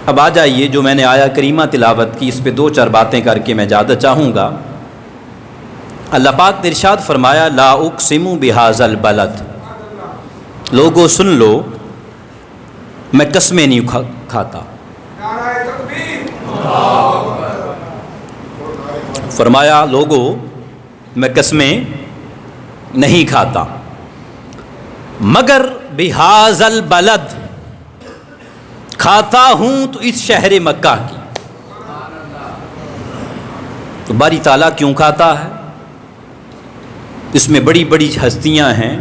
اب آ جائیے جو میں نے آیا کریمہ تلاوت کی، اس پہ دو چار باتیں کر کے میں اجازت چاہوں گا۔ اللہ پاک نے ارشاد فرمایا لا اقسم بہذا البلد، لوگو سن لو میں قسمیں نہیں کھاتا۔ فرمایا لوگو میں قسمیں نہیں کھاتا مگر بہذا البلد، کھاتا ہوں تو اس شہر مکہ کی۔ تو باری تعالیٰ کیوں کھاتا ہے؟ اس میں بڑی بڑی ہستیاں ہیں،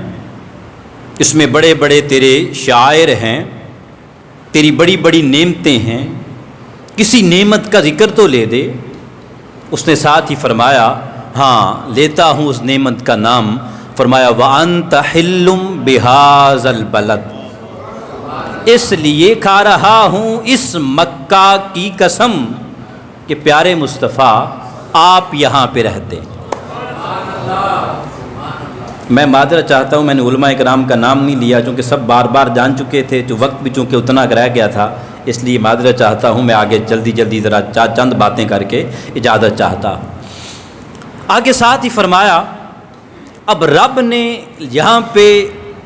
اس میں بڑے بڑے تیرے شاعر ہیں، تیری بڑی بڑی نعمتیں ہیں، کسی نعمت کا ذکر تو لے دے۔ اس نے ساتھ ہی فرمایا ہاں لیتا ہوں اس نعمت کا نام، فرمایا وَأَنْتَ حِلٌّ بِهَذَا الْبَلَدِ، اس لیے کھا رہا ہوں اس مکہ کی قسم کہ پیارے مصطفیٰ آپ یہاں پہ رہتے۔ میں معذرت چاہتا ہوں، میں نے علماء کرام کا نام نہیں لیا چونکہ سب بار بار جان چکے تھے، جو وقت بھی چونکہ اتنا رہ گیا تھا، اس لیے معذرت چاہتا ہوں۔ میں آگے جلدی جلدی ذرا چند باتیں کر کے اجازت چاہتا ہوں۔ آگے ساتھ ہی فرمایا اب رب نے یہاں پہ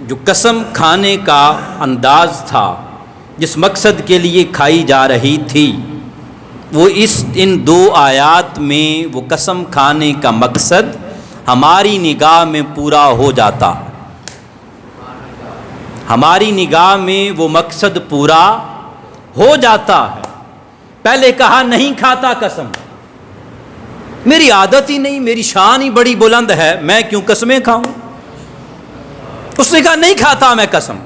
جو قسم کھانے کا انداز تھا، جس مقصد کے لیے کھائی جا رہی تھی، وہ ان دو آیات میں وہ قسم کھانے کا مقصد ہماری نگاہ میں پورا ہو جاتا ہے۔ ہماری نگاہ میں وہ مقصد پورا ہو جاتا ہے۔ پہلے کہا نہیں کھاتا قسم، میری عادت ہی نہیں، میری شان ہی بڑی بلند ہے، میں کیوں قسمیں کھاؤں؟ اس نے کہا نہیں کھاتا میں قسم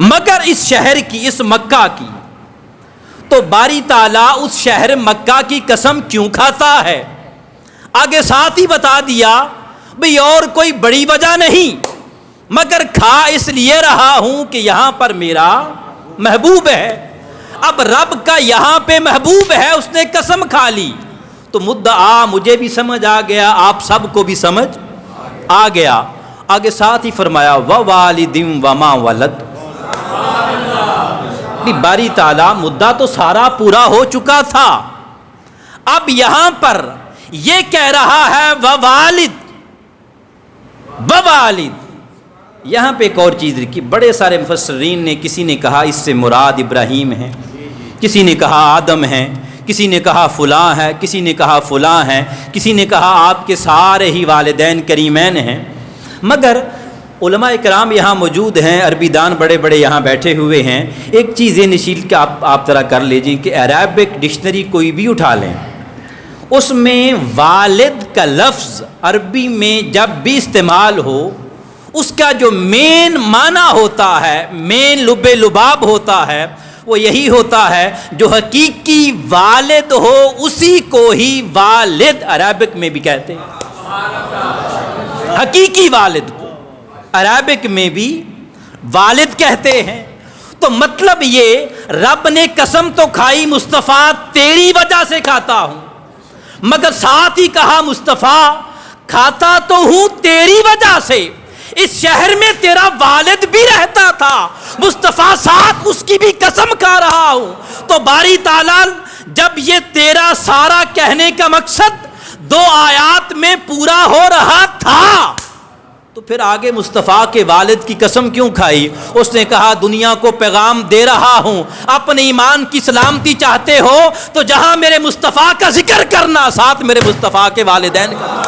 مگر اس شہر کی، اس مکہ کی۔ تو باری تعالیٰ اس شہر مکہ کی قسم کیوں کھاتا ہے؟ آگے ساتھ ہی بتا دیا بھئی اور کوئی بڑی وجہ نہیں مگر کھا اس لیے رہا ہوں کہ یہاں پر میرا محبوب ہے۔ اب رب کا یہاں پہ محبوب ہے، اس نے قسم کھا لی تو مدعا مجھے بھی سمجھ آ گیا، آپ سب کو بھی سمجھ آ گیا۔ آگے ساتھ ہی فرمایا ووالد وما ولد، باری تعالیٰ مدعا تو سارا پورا ہو چکا تھا، اب یہاں پر یہ کہہ رہا ہے ووالد ووالد۔ یہاں پہ ایک اور چیز رکھی، بڑے سارے مفسرین نے، کسی نے کہا اس سے مراد ابراہیم ہے، کسی نے کہا آدم ہے، کسی نے کہا فلاں ہے، کسی نے کہا فلاں ہے، کسی نے کہا آپ کے سارے ہی والدین کریمین ہیں۔ مگر علماء کرام یہاں موجود ہیں، عربی دان بڑے بڑے یہاں بیٹھے ہوئے ہیں، ایک چیز یہ نشیل کہ آپ ذرا کر لیجئے کہ عربک ڈکشنری کوئی بھی اٹھا لیں، اس میں والد کا لفظ عربی میں جب بھی استعمال ہو، اس کا جو مین معنی ہوتا ہے، مین لب لباب ہوتا ہے، وہ یہی ہوتا ہے جو حقیقی والد ہو اسی کو ہی والد عربک میں بھی کہتے ہیں۔ حقیقی والد کو عربک میں بھی والد کہتے ہیں۔ تو مطلب یہ رب نے قسم تو کھائی مصطفیٰ تیری وجہ سے کھاتا ہوں، مگر ساتھ ہی کہا مصطفیٰ کھاتا تو ہوں تیری وجہ سے، اس شہر میں تیرا والد بھی رہتا تھا، مصطفیٰ ساتھ اس کی بھی قسم کھا رہا ہوں۔ تو باری تعالیٰ جب یہ تیرا سارا کہنے کا مقصد دو آیات میں پورا ہو رہا تھا تو پھر آگے مصطفیٰ کے والد کی قسم کیوں کھائی؟ اس نے کہا دنیا کو پیغام دے رہا ہوں، اپنے ایمان کی سلامتی چاہتے ہو تو جہاں میرے مصطفیٰ کا ذکر کرنا، ساتھ میرے مصطفیٰ کے والدین کا۔